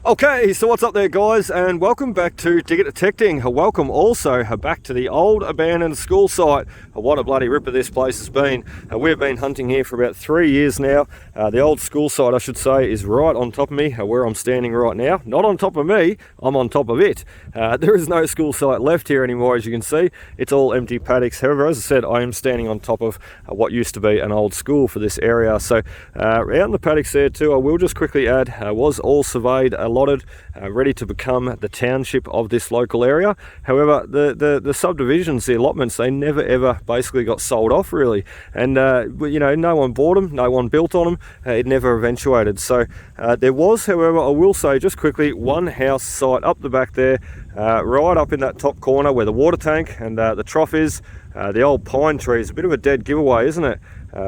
Okay, so what's up there guys, and welcome back to Digger Detecting. Welcome also back to the old abandoned school site. What a bloody ripper this place has been. We've been hunting here for about 3 years now. The old school site, I should say, is right on top of me, where I'm standing right now. Not on top of me, I'm on top of it. There is no school site left here anymore, as you can see. It's all empty paddocks. However, as I said, I am standing on top of what used to be an old school for this area. So out in the paddocks there too, I will just quickly add, was all surveyed, allotted, ready to become the township of this local area. However, the subdivisions, the allotments, they never ever basically got sold off really, and you know, no one bought them, no one built on them. It never eventuated. So there was, however, I will say just quickly, one house site up the back there, right up in that top corner where the water tank and the trough is. The old pine tree is a bit of a dead giveaway, isn't it?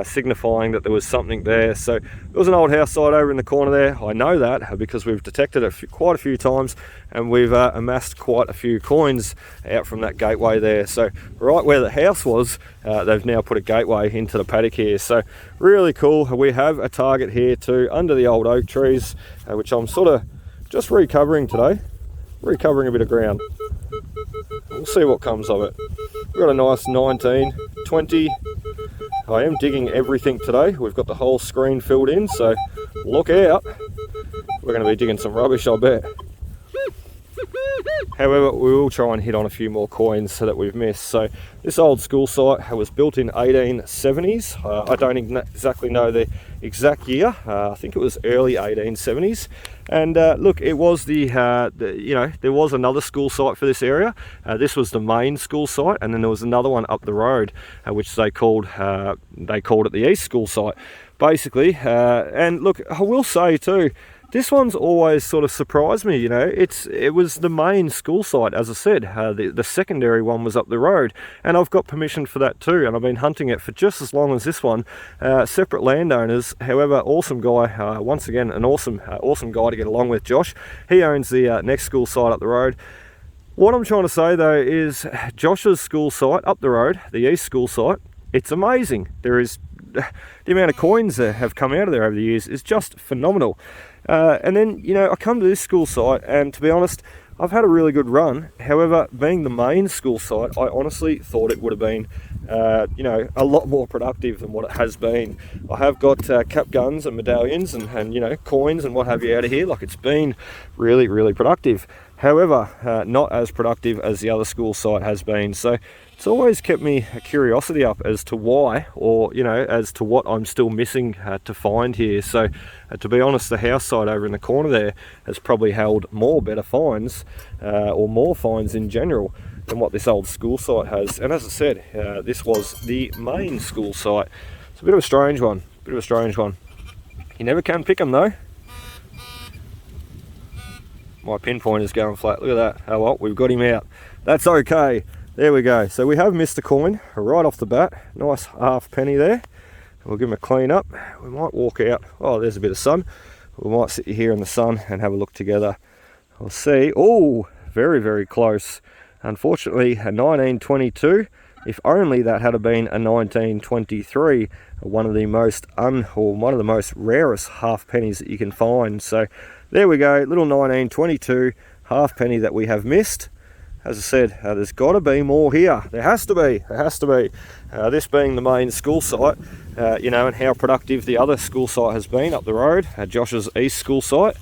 Signifying that there was something there. So there was an old house site over in the corner there. I know that because we've detected it quite a few times, and we've amassed quite a few coins out from that gateway there. So right where the house was, they've now put a gateway into the paddock here. So really cool. We have a target here too under the old oak trees, which I'm sort of just recovering today, recovering a bit of ground. We'll see what comes of it. We've got a nice 19, 20. I am digging everything today. We've got the whole screen filled in, so look out. We're going to be digging some rubbish, I bet. However, we will try and hit on a few more coins that we've missed. So this old school site was built in 1870s. I don't exactly know the exact year. I think it was early 1870s. And look, it was the you know, there was another school site for this area. This was the main school site, and then there was another one up the road, which they called it the East School site, basically. And look, I will say too, this one's always sort of surprised me, you know. It was the main school site, as I said. The secondary one was up the road, and I've got permission for that too, and I've been hunting it for just as long as this one. Separate landowners, however, awesome guy. Once again, an awesome guy to get along with, Josh. He owns the next school site up the road. What I'm trying to say though is Josh's school site up the road, the East School site, it's amazing. There is the amount of coins that have come out of there over the years is just phenomenal. And then, you know, I come to this school site, and to be honest, I've had a really good run. However, being the main school site, I honestly thought it would have been, you know, a lot more productive than what it has been. I have got cap guns and medallions and, you know, coins and what have you out of here. Like, it's been really, really productive. However, not as productive as the other school site has been. So it's always kept me a curiosity up as to why, or, you know, as to what I'm still missing to find here. So to be honest, the house site over in the corner there has probably held more better finds, or more finds in general, than what this old school site has. And as I said, this was the main school site. It's a bit of a strange one, You never can pick them though. My pinpointer's going flat, look at that. Oh well, we've got him out. That's okay. There we go. So we have missed a coin right off the bat. Nice half penny there. We'll give him a clean up. We might walk out. Oh, there's a bit of sun. We might sit here in the sun and have a look together. We'll see. Oh, very, very close. Unfortunately, a 1922. If only that had been a 1923, one of the most rarest half pennies that you can find. So there we go, little 1922 half penny that we have missed. As I said, there's got to be more here. There has to be. This being the main school site, you know, and how productive the other school site has been up the road, Josh's East School site.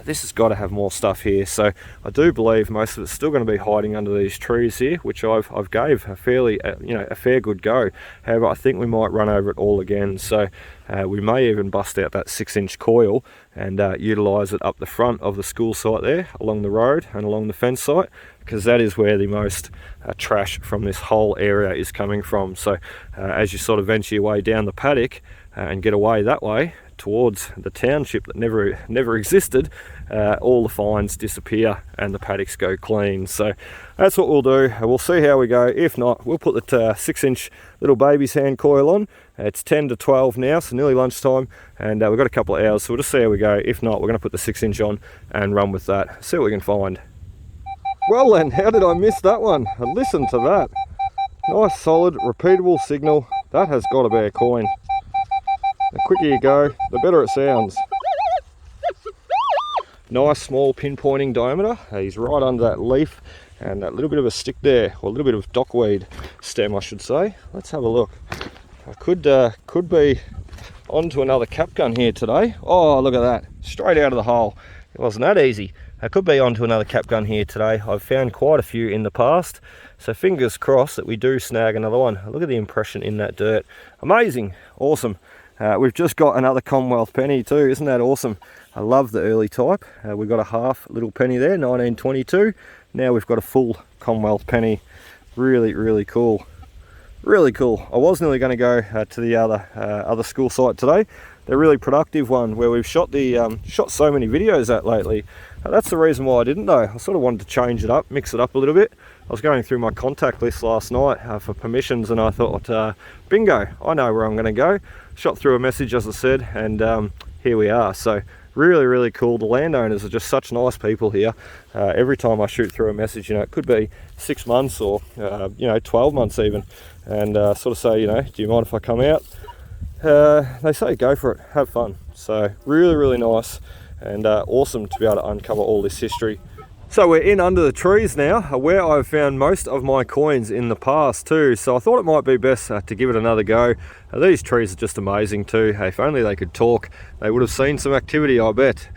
This has got to have more stuff here. So I do believe most of it's still going to be hiding under these trees here, which I've gave a fairly, you know, a fair good go. However, I think we might run over it all again. So we may even bust out that 6-inch coil and utilise it up the front of the school site there, along the road and along the fence site, because that is where the most trash from this whole area is coming from. So as you sort of venture your way down the paddock and get away that way towards the township that never existed, all the finds disappear and the paddocks go clean. So that's what we'll do. We'll see how we go. If not, we'll put the 6-inch little baby's hand coil on. It's 10 to 12 now, so nearly lunchtime, and we've got a couple of hours, so we'll just see how we go. If not, we're going to put the 6-inch on and run with that, see what we can find. Well then, how did I miss that one? Listen to that. Nice, solid, repeatable signal. That has got to be a coin. The quicker you go, the better it sounds. Nice small pinpointing diameter. He's right under that leaf and that little bit of a stick there, or a little bit of dockweed stem I should say. Let's have a look. I could be onto another cap gun here today. Oh, look at that, straight out of the hole. It wasn't that easy. I could be onto another cap gun here today. I've found quite a few in the past, so fingers crossed that we do snag another one. Look at the impression in that dirt. Amazing, awesome. We've just got another Commonwealth penny too. Isn't that awesome? I love the early type. We've got a half little penny there, 1922. Now we've got a full Commonwealth penny. Really, really cool. Really cool. I was nearly going to go to the other school site today. The really productive one where we've shot so many videos at lately. That's the reason why I didn't though. I sort of wanted to change it up, mix it up a little bit. I was going through my contact list last night for permissions, and I thought, bingo, I know where I'm going to go. Shot through a message, as I said, and here we are. So really, really cool. The landowners are just such nice people here. Every time I shoot through a message, it could be 6 months or 12 months even, and sort of say, do you mind if I come out? They say go for it, have fun. So really, really nice and awesome to be able to uncover all this history. So we're in under the trees now, where I've found most of my coins in the past too. So I thought it might be best to give it another go. These trees are just amazing too. Hey, if only they could talk, they would have seen some activity, I bet.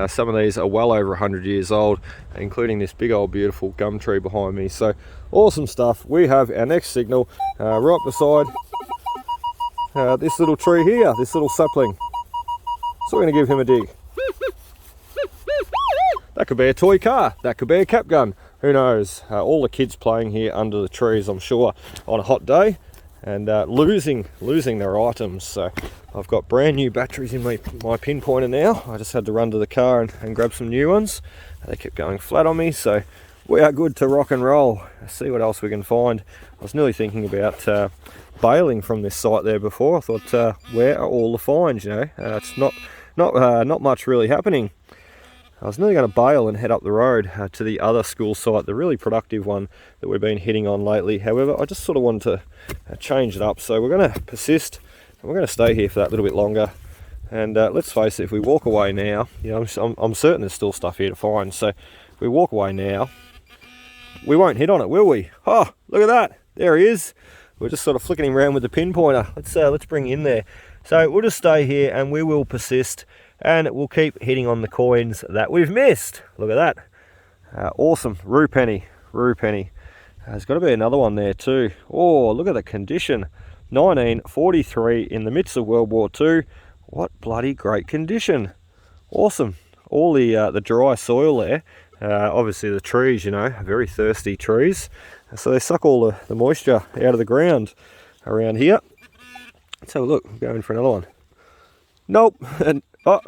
Some of these are well over 100 years old, including this big old beautiful gum tree behind me. So awesome stuff. We have our next signal right beside this little tree here, this little sapling. So we're going to give him a dig. That could be a toy car, that could be a cap gun, who knows. All the kids playing here under the trees, I'm sure, on a hot day, and losing their items. So I've got brand new batteries in my pinpointer now. I just had to run to the car and grab some new ones. They kept going flat on me, so we are good to rock and roll. Let's see what else we can find. I was nearly thinking about bailing from this site there before. I thought, where are all the finds? It's not much really happening. I was nearly going to bail and head up the road to the other school site, the really productive one that we've been hitting on lately. However, I just sort of wanted to change it up. So we're going to persist, and we're going to stay here for that little bit longer. And let's face it, if we walk away now, I'm certain there's still stuff here to find. So if we walk away now, we won't hit on it, will we? Oh, look at that. There he is. We're just sort of flicking him around with the pinpointer. Let's bring him in there. So we'll just stay here and we will persist, and we'll keep hitting on the coins that we've missed. Look at that. Awesome. Roo penny. There's got to be another one there too. Oh, look at the condition. 1943, in the midst of World War II. What bloody great condition. Awesome. All the dry soil there. Obviously the trees, very thirsty trees. So they suck all the moisture out of the ground around here. Let's have a look. I'm going for another one. Nope. And oh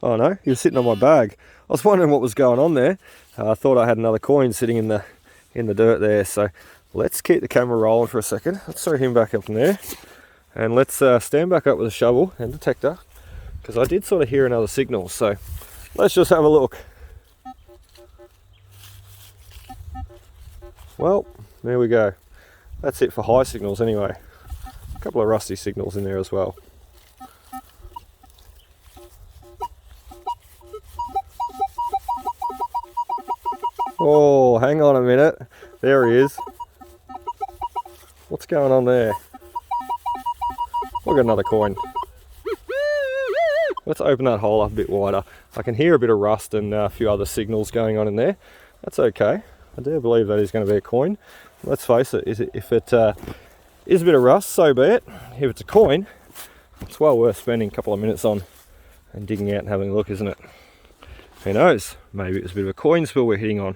no, he was sitting on my bag. I was wondering what was going on there. I thought I had another coin sitting in the dirt there. So let's keep the camera rolling for a second. Let's throw him back up in there, and let's stand back up with a shovel and detector, because I did sort of hear another signal. So let's just have a look. Well, there we go. That's it for high signals anyway. A couple of rusty signals in there as well. Oh, hang on a minute. There he is. What's going on there? Look at another coin. Let's open that hole up a bit wider. I can hear a bit of rust and a few other signals going on in there. That's okay. I do believe that is going to be a coin. Let's face it, if it is a bit of rust, so be it. If it's a coin, it's well worth spending a couple of minutes on and digging out and having a look, isn't it? Who knows? Maybe it was a bit of a coin spill we're hitting on.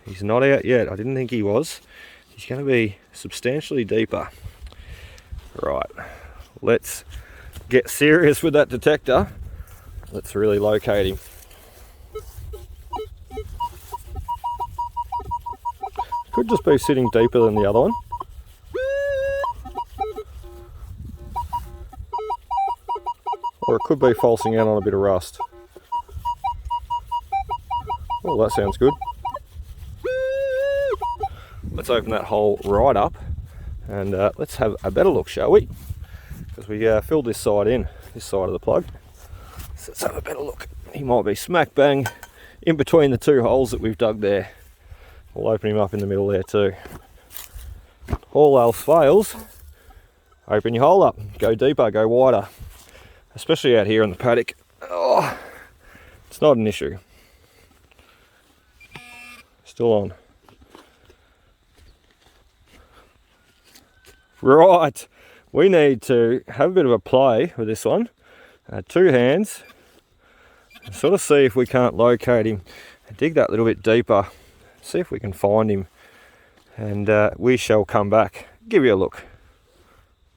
He's not out yet. I didn't think he was. He's going to be substantially deeper. Right, let's get serious with that detector. Let's really locate him. Could just be sitting deeper than the other one. Or it could be falsing out on a bit of rust. Oh, that sounds good. Let's open that hole right up and let's have a better look, shall we? Because as we filled this side in, this side of the plug. So let's have a better look. He might be smack bang in between the two holes that we've dug there. We'll open him up in the middle there too. All else fails, open your hole up, go deeper, go wider. Especially out here in the paddock. Oh, it's not an issue. Still on. Right, we need to have a bit of a play with this one. Two hands. Sort of see if we can't locate him. Dig that little bit deeper. See if we can find him. And we shall come back. Give you a look.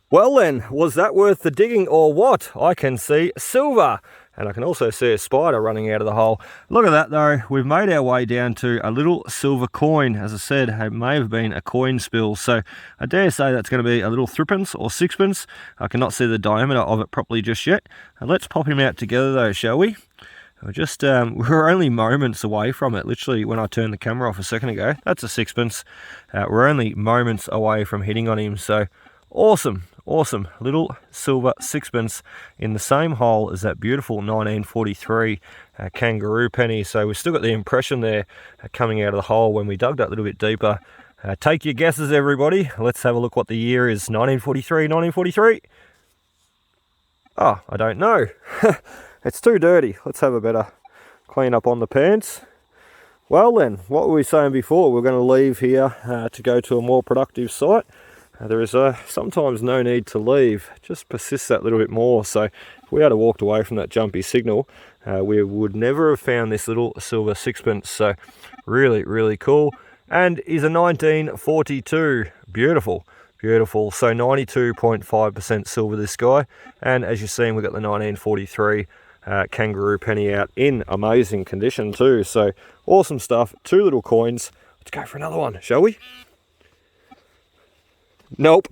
Well then, was that worth the digging or what? I can see silver. And I can also see a spider running out of the hole. Look at that though, we've made our way down to a little silver coin. As I said, it may have been a coin spill. So I dare say that's going to be a little threepence or sixpence. I cannot see the diameter of it properly just yet. And let's pop him out together though, shall we? We're only moments away from it. Literally, when I turned the camera off a second ago, that's a sixpence. We're only moments away from hitting on him. So awesome, awesome little silver sixpence in the same hole as that beautiful 1943 kangaroo penny. So we've still got the impression there coming out of the hole when we dug that little bit deeper. Take your guesses, everybody. Let's have a look what the year is. 1943, 1943. Oh, I don't know. It's too dirty. Let's have a better clean up on the pants. Well then, what were we saying before? We're going to leave here to go to a more productive site. There is sometimes no need to leave, just persist that little bit more. So if we had walked away from that jumpy signal, we would never have found this little silver sixpence. So really, really cool. And is a 1942. Beautiful. Beautiful. So 92.5% silver this guy. And as you've seen, we've got the 1943 kangaroo penny out in amazing condition too. So awesome stuff. Two little coins. Let's go for another one, shall we? Nope.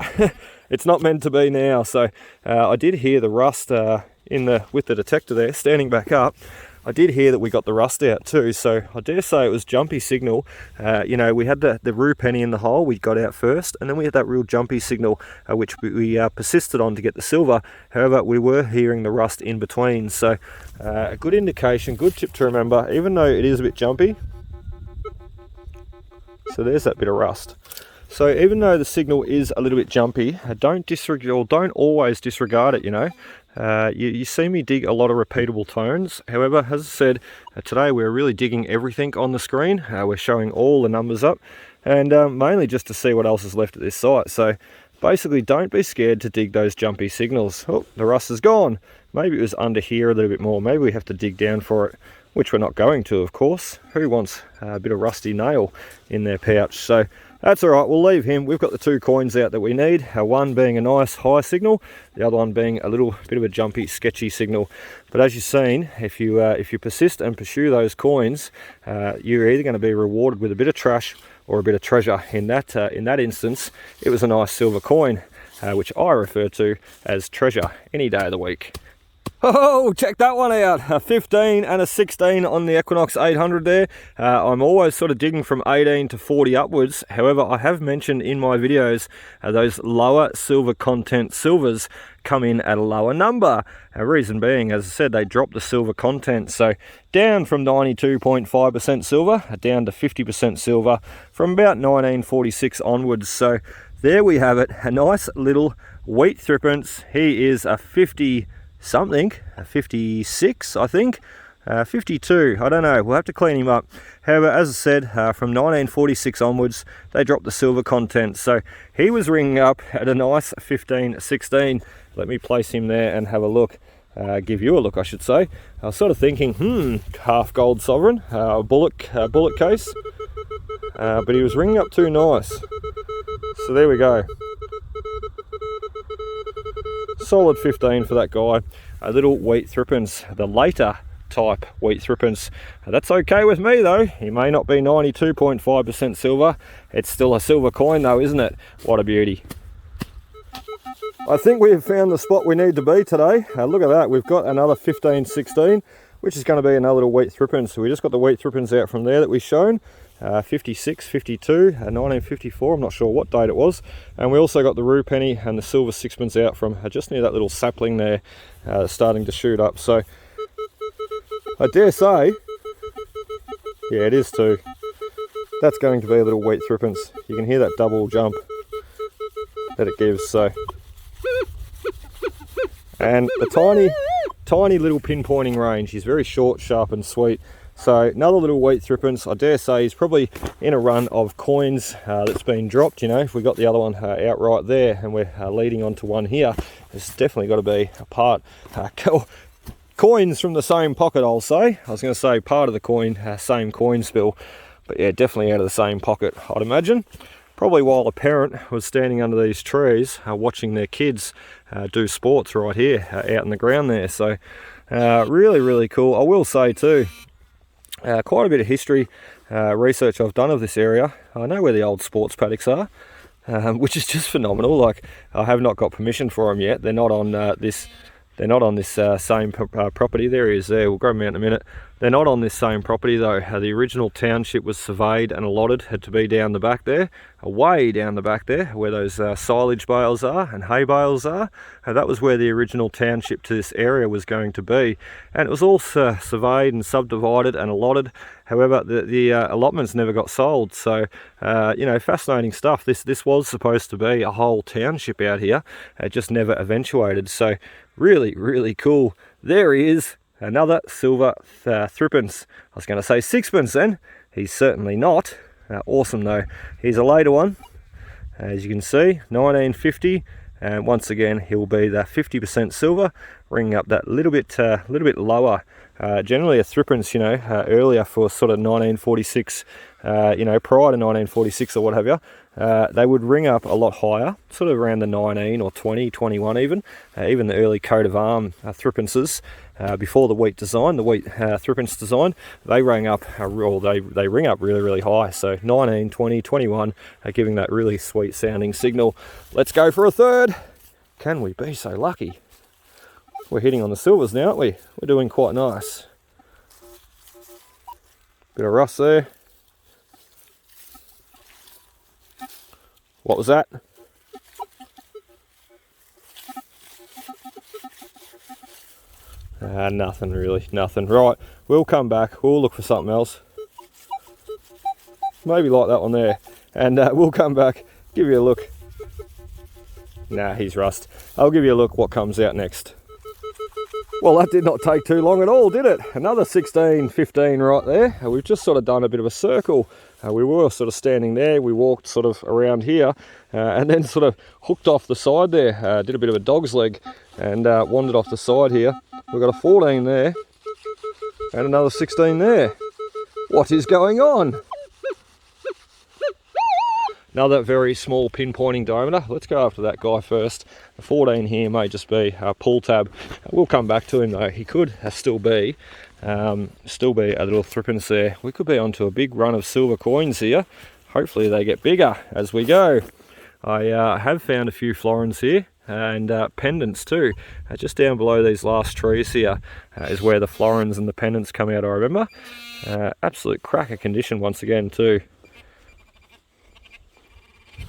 It's not meant to be now. So I did hear the rust with the detector there, standing back up. I did hear that we got the rust out too, so I dare say it was jumpy signal. You know, we had the roo penny in the hole, we got out first, and then we had that real jumpy signal, which we persisted on to get the silver. However, we were hearing the rust in between, so a good indication, good tip to remember, even though it is a bit jumpy. So there's that bit of rust. So even though the signal is a little bit jumpy, don't always disregard it, you know. You see me dig a lot of repeatable tones. However, as I said, today we're really digging everything on the screen. We're showing all the numbers up, and mainly just to see what else is left at this site. So basically, don't be scared to dig those jumpy signals. Oh, the rust is gone. Maybe it was under here a little bit more. Maybe we have to dig down for it, which we're not going to, of course. Who wants a bit of rusty nail in their pouch? So that's all right, we'll leave him. We've got the two coins out that we need, one being a nice high signal, the other one being a little bit of a jumpy, sketchy signal. But as you've seen, if you persist and pursue those coins, you're either going to be rewarded with a bit of trash or a bit of treasure. In that instance, it was a nice silver coin, which I refer to as treasure any day of the week. Oh, check that one out. A 15 and a 16 on the Equinox 800 there. I'm always sort of digging from 18 to 40 upwards. However, I have mentioned in my videos those lower silver content silvers come in at a lower number. Reason being, as I said, they drop the silver content. So down from 92.5% silver, down to 50% silver from about 1946 onwards. So there we have it. A nice little wheat threepence. He is a 50 something, 56 I think, 52, I don't know, we'll have to clean him up. However, as I said, from 1946 onwards they dropped the silver content, so he was ringing up at a nice 15-16. Let me place him there and have a look, give you a look I should say. I was sort of thinking, half gold sovereign, bullet case, but he was ringing up too nice, so there we go. Solid 15 for that guy. A little wheat threepence, the later type wheat threepence. That's okay with me though. He may not be 92.5% silver. It's still a silver coin though, isn't it? What a beauty. I think we've found the spot we need to be today. Look at that, we've got another 15-16, which is going to be another little wheat threepence. So we just got the wheat threepence out from there that we've shown. 56, 52, 1954, I'm not sure what date it was. And we also got the rue penny and the silver sixpence out from just near that little sapling there, starting to shoot up. So I dare say, yeah, it is too. That's going to be a little wheat threepence. You can hear that double jump that it gives. So, and the tiny little pinpointing range. He's very short, sharp and sweet. So another little wheat threepence. I dare say he's probably in a run of coins that's been dropped. You know, if we got the other one out right there and we're leading on to one here, there's definitely got to be a part. Coins from the same pocket, I'll say. I was going to say part of the coin, same coin spill. But yeah, definitely out of the same pocket, I'd imagine. Probably while a parent was standing under these trees watching their kids do sports right here out in the ground there. So really, really cool. I will say too, quite a bit of history research I've done of this area. I know where the old sports paddocks are, which is just phenomenal. Like, I have not got permission for them yet. They're not on this. They're not on this same property. There he is there. We'll grab him out in a minute. They're not on this same property though. The original township was surveyed and allotted, had to be down the back there, way down the back there, where those silage bales are and hay bales are. That was where the original township to this area was going to be. And it was all surveyed and subdivided and allotted. However, the allotments never got sold. So, you know, fascinating stuff. This was supposed to be a whole township out here. It just never eventuated. So, really, really cool. There he is. Another silver threepence. I was going to say sixpence then. He's certainly not. Awesome though. Here's a later one. As you can see, 1950. And once again, he'll be the 50% silver, ringing up that little bit lower. Generally a threepence, you know, earlier for sort of 1946, you know, prior to 1946 or what have you. They would ring up a lot higher, sort of around the 19 or 20, 21 even. Even the early coat of arm threepences, before the wheat design, the wheat threepence design, they rang up, or they ring up really, really high. So 19, 20, 21, giving that really sweet sounding signal. Let's go for a third. Can we be so lucky? We're hitting on the silvers now, aren't we? We're doing quite nice. Bit of rust there. What was that? Nothing really, nothing. Right, we'll come back, we'll look for something else. Maybe like that one there. And we'll come back, give you a look. Nah, he's rust. I'll give you a look what comes out next. Well, that did not take too long at all, did it? Another 16, 15 right there. We've just sort of done a bit of a circle. We were sort of standing there, we walked sort of around here, and then sort of hooked off the side there, did a bit of a dog's leg, and wandered off the side here. We've got a 14 there, and another 16 there. What is going on? Another very small pinpointing diameter. Let's go after that guy first. The 14 here may just be a pull tab. We'll come back to him though. He could still be a little threepence there. We could be onto a big run of silver coins here. Hopefully they get bigger as we go. I have found a few florins here and pendants too. Just down below these last trees here is where the florins and the pendants come out, I remember. Absolute cracker condition once again too.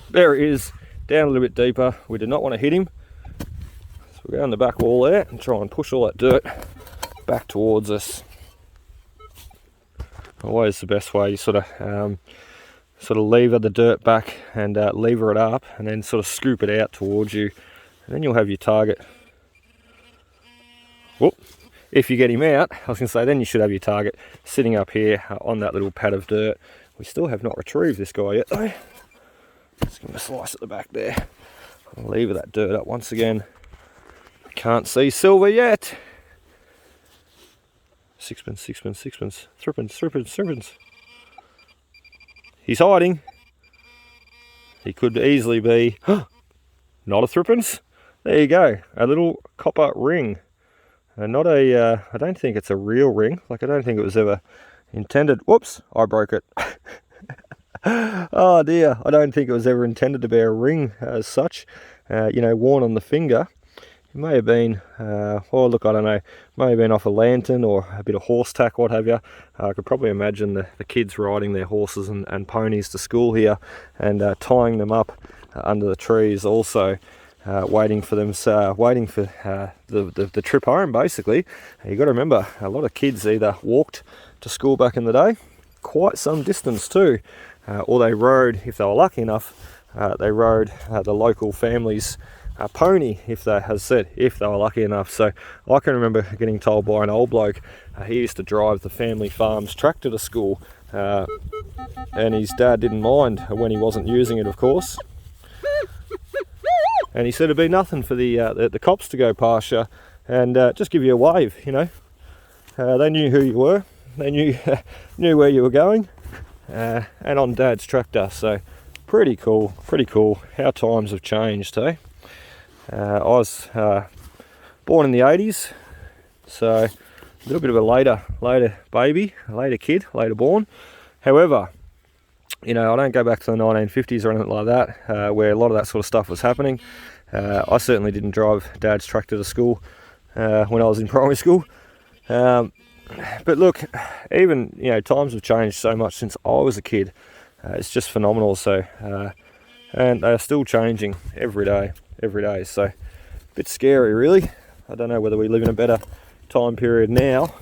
There it is, down a little bit deeper. We did not want to hit him. So we'll go on the back wall there and try and push all that dirt back towards us. Always the best way. You sort of lever the dirt back and lever it up and then sort of scoop it out towards you. And then you'll have your target. Whoop. If you get him out, I was going to say, then you should have your target sitting up here on that little pad of dirt. We still have not retrieved this guy yet though. Just give him a slice at the back there. I'll lever that dirt up once again. Can't see silver yet. Sixpence, sixpence, sixpence, threepence, threepence, threepence. He's hiding. He could easily be not a threepence. There you go, a little copper ring. Not a, I don't think it's a real ring. Like, I don't think it was ever intended. Whoops, I broke it. Oh dear, I don't think it was ever intended to be a ring as such, you know, worn on the finger. It may have been, well look, I don't know, may have been off a lantern or a bit of horse tack, what have you. I could probably imagine the kids riding their horses and ponies to school here and tying them up under the trees also. Waiting for them, waiting for the trip home basically. You've got to remember, a lot of kids either walked to school back in the day, quite some distance too, or they rode, if they were lucky enough, they rode the local family's pony, if they were lucky enough. So I can remember getting told by an old bloke, he used to drive the family farm's tractor to school, and his dad didn't mind when he wasn't using it, of course. And he said it'd be nothing for the cops to go past you and just give you a wave, you know. They knew who you were, they knew where you were going, and on Dad's tractor. So pretty cool how times have changed, eh? I was born in the 80s, so a little bit of a later baby, a later kid, later born. However, you know, I don't go back to the 1950s or anything like that, where a lot of that sort of stuff was happening. I certainly didn't drive Dad's tractor to school when I was in primary school. But look, even, you know, times have changed so much since I was a kid. It's just phenomenal. So, and they are still changing every day. So, a bit scary, really. I don't know whether we live in a better time period now,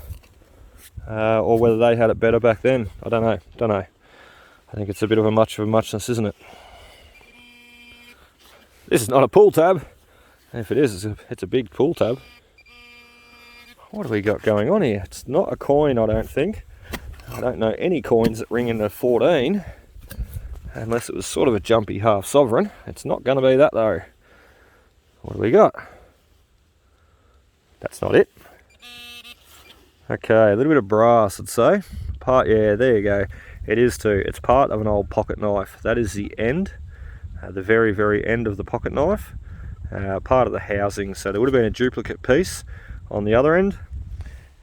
or whether they had it better back then. I don't know. I think it's a bit of a muchness, isn't it? This is not a pull tab. If it is, it's a big pull tab. What have we got going on here? It's not a coin, I don't think. I don't know any coins that ring into 14, unless it was sort of a jumpy half sovereign. It's not going to be that though. What do we got? That's not it. Okay, a little bit of brass, I'd say. Yeah, there you go. It is too. It's part of an old pocket knife. That is the end, the very, very end of the pocket knife, part of the housing. So there would have been a duplicate piece on the other end,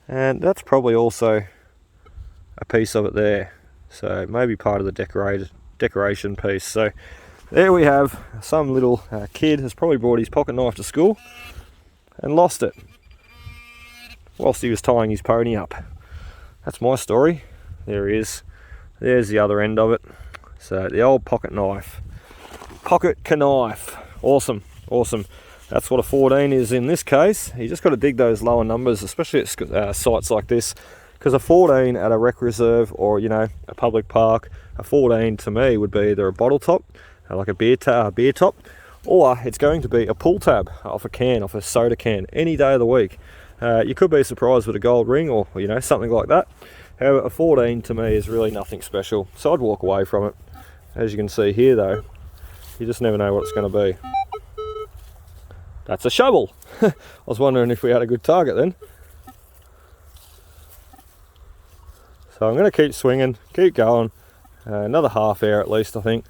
and that's probably also a piece of it there. So maybe part of the decoration piece. So there we have some little kid has probably brought his pocket knife to school and lost it whilst he was tying his pony up. That's my story. There he is. There's the other end of it. So the old pocket knife. Pocket knife. Awesome. That's what a 14 is in this case. You just got to dig those lower numbers, especially at sites like this, because a 14 at a rec reserve or, you know, a public park, a 14 to me would be either a bottle top, like a beer top, or it's going to be a pull tab off a soda can, any day of the week. You could be surprised with a gold ring or, you know, something like that. However, a 14 to me is really nothing special, so I'd walk away from it. As you can see here though, you just never know what it's going to be. That's a shovel. I was wondering if we had a good target then. So I'm going to keep swinging, keep going. Another half hour at least, I think.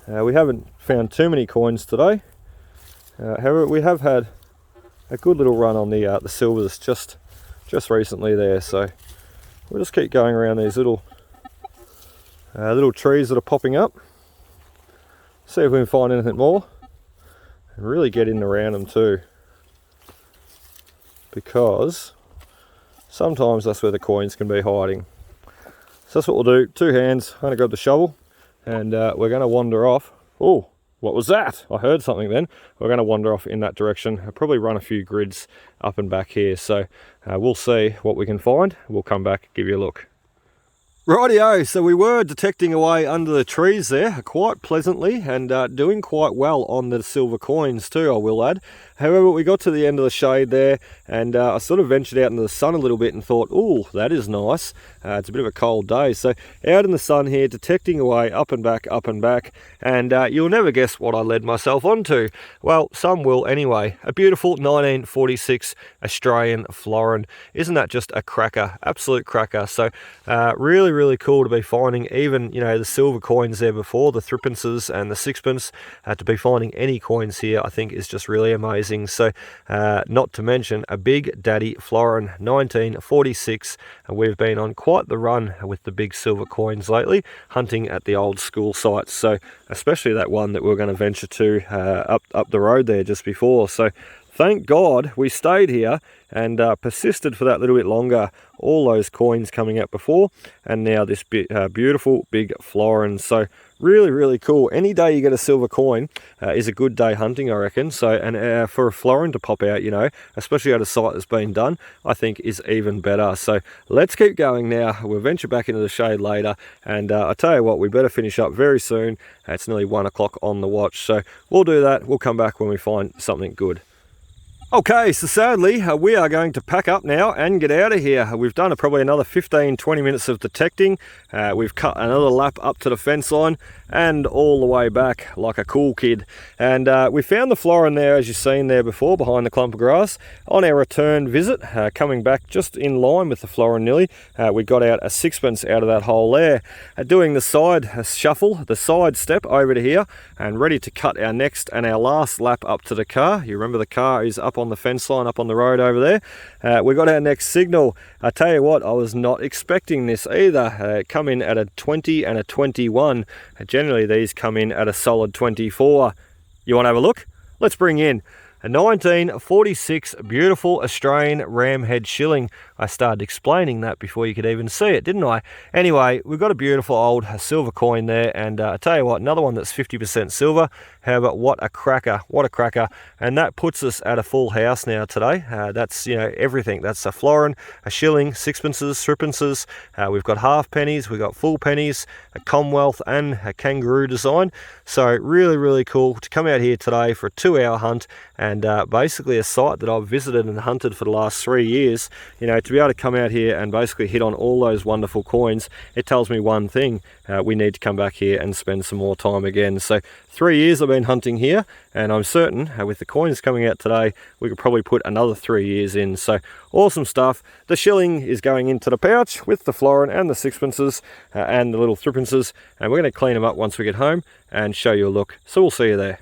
We haven't found too many coins today. However, we have had a good little run on the silvers just recently there. So we'll just keep going around these little trees that are popping up. See if we can find anything more. And really get in around them too. Because sometimes that's where the coins can be hiding. So that's what we'll do. 2 hands, I'm going to grab the shovel and we're going to wander off. Oh, what was that? I heard something then. We're going to wander off in that direction. I'll probably run a few grids up and back here. So we'll see what we can find. We'll come back, give you a look. Rightio, so we were detecting away under the trees there quite pleasantly and doing quite well on the silver coins too, I will add. However, we got to the end of the shade there and I sort of ventured out into the sun a little bit and thought, oh, that is nice. It's a bit of a cold day. So out in the sun here, detecting away up and back, and you'll never guess what I led myself onto. Well, some will anyway. A beautiful 1946 Australian florin. Isn't that just a cracker? Absolute cracker. So really cool to be finding even, you know, the silver coins there before, the threepences and the sixpence. To be finding any coins here, I think is just really amazing. So not to mention a big daddy florin, 1946. We've been on quite the run with the big silver coins lately, hunting at the old school sites. So especially that one that we're going to venture to up the road there just before. So thank God we stayed here and persisted for that little bit longer. All those coins coming out before, and now this beautiful big florin. So really, really cool. Any day you get a silver coin is a good day hunting, I reckon. So, and for a florin to pop out, you know, especially at a site that's been done, I think is even better. So let's keep going now. We'll venture back into the shade later, and I tell you what, we better finish up very soon. It's nearly 1 o'clock on the watch, so we'll do that. We'll come back when we find something good. Okay, so sadly, we are going to pack up now and get out of here. We've done probably another 15-20 minutes of detecting. We've cut another lap up to the fence line and all the way back like a cool kid. And we found the florin there, as you've seen there before, behind the clump of grass. On our return visit, coming back just in line with the florin nearly, we got out a sixpence out of that hole there. Doing the side shuffle, the side step over to here, and ready to cut our next and our last lap up to the car. You remember the car is up on the fence line, up on the road over there. We got our next signal. I tell you what, I was not expecting this either. Come in at a 20 and a 21. Generally these come in at a solid 24. You want to have a look? Let's bring in a 1946 beautiful Australian ramhead shilling. I started explaining that before you could even see it, didn't I? Anyway, we've got a beautiful old silver coin there, and I tell you what, another one that's 50% silver. However, what a cracker, what a cracker. And that puts us at a full house now today. That's, you know, everything. That's a florin, a shilling, sixpences, threepences. We've got half pennies, we've got full pennies, a Commonwealth and a kangaroo design. So really, really cool to come out here today for a 2-hour hunt, and basically a site that I've visited and hunted for the last 3 years. You know, to be able to come out here and basically hit on all those wonderful coins, it tells me one thing: we need to come back here and spend some more time again. So 3 years I've been hunting here, and I'm certain with the coins coming out today, we could probably put another 3 years in. So awesome stuff. The shilling is going into the pouch with the florin and the sixpences and the little threepences, and we're going to clean them up once we get home and show you a look. So we'll see you there.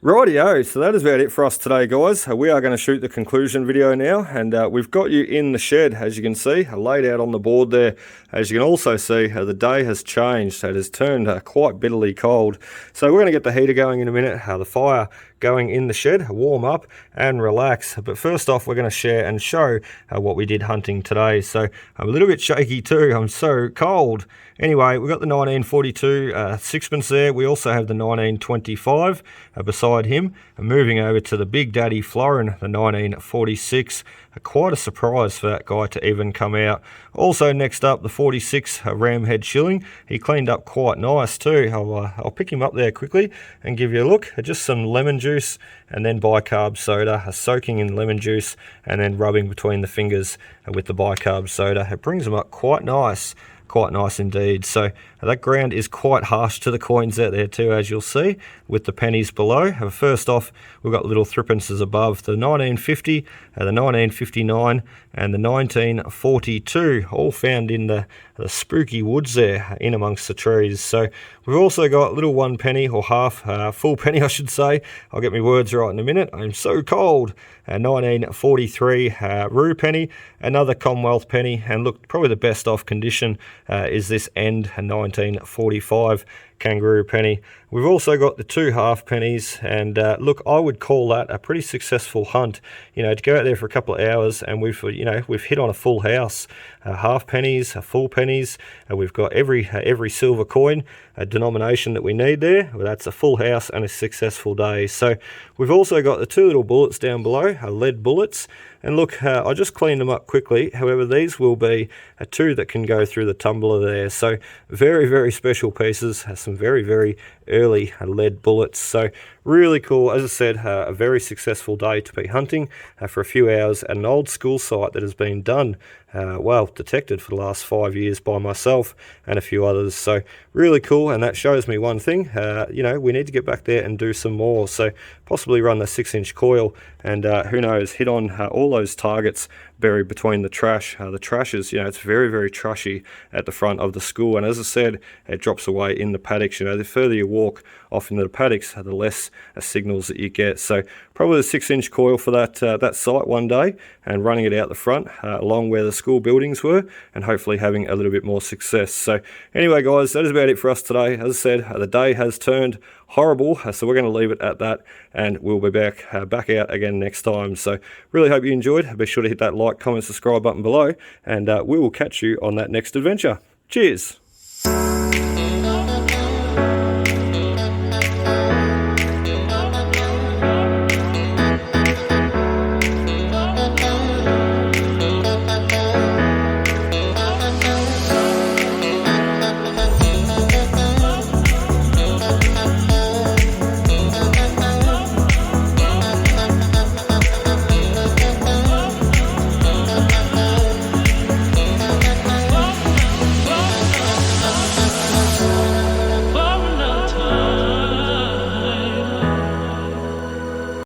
Rightio, so that is about it for us today, guys. We are going to shoot the conclusion video now, and we've got you in the shed, as you can see, laid out on the board there. As you can also see, the day has changed. It has turned quite bitterly cold. So we're going to get the heater going in a minute, the fire going in the shed, warm up and relax. But first off, we're going to share and show what we did hunting today. So I'm a little bit shaky too, I'm so cold. Anyway, we've got the 1942 sixpence there. We also have the 1925 beside him. And moving over to the Big Daddy florin, the 1946. Quite a surprise for that guy to even come out. Also next up, the 46 ramhead shilling. He cleaned up quite nice too. I'll pick him up there quickly and give you a look. Just some lemon juice and then bicarb soda, soaking in lemon juice and then rubbing between the fingers with the bicarb soda. It brings them up quite nice. Quite nice indeed. So that ground is quite harsh to the coins out there too, as you'll see, with the pennies below. First off, we've got little threepences above, the 1950, the 1959 and the 1942, all found in the spooky woods there in amongst the trees. So we've also got little 1 penny or half, full penny I should say. I'll get my words right in a minute. I'm so cold. 1943 rue penny, another Commonwealth penny, and look, probably the best off condition is this end 1945 kangaroo penny. We've also got the 2 half pennies, and look, I would call that a pretty successful hunt. You know, to go out there for a couple of hours and we've hit on a full house. Half pennies, full pennies. We've got every silver coin denomination that we need there. Well, that's a full house and a successful day. So we've also got the 2 little bullets down below, lead bullets. And look, I just cleaned them up quickly. However, these will be 2 that can go through the tumbler there. So very, very special pieces. Some very, very early lead bullets. So really cool. As I said, a very successful day to be hunting for a few hours at an old school site that has been done, well, detected for the last 5 years by myself and a few others. So really cool, and that shows me one thing, you know, we need to get back there and do some more. So possibly run the 6-inch coil and who knows, hit on all those targets buried between the trash. The trash is, it's very, very trashy at the front of the school, and as I said, it drops away in the paddocks. The further you walk off into the paddocks, the less signals that you get. So probably the 6-inch coil for that site one day, and running it out the front along where the school buildings were, and hopefully having a little bit more success. So anyway guys, that is about it for us today. As I said, the day has turned horrible, so we're going to leave it at that, and we'll be back out again next time. So really hope you enjoyed. Be sure to hit that like, comment, subscribe button below, and we will catch you on that next adventure. Cheers.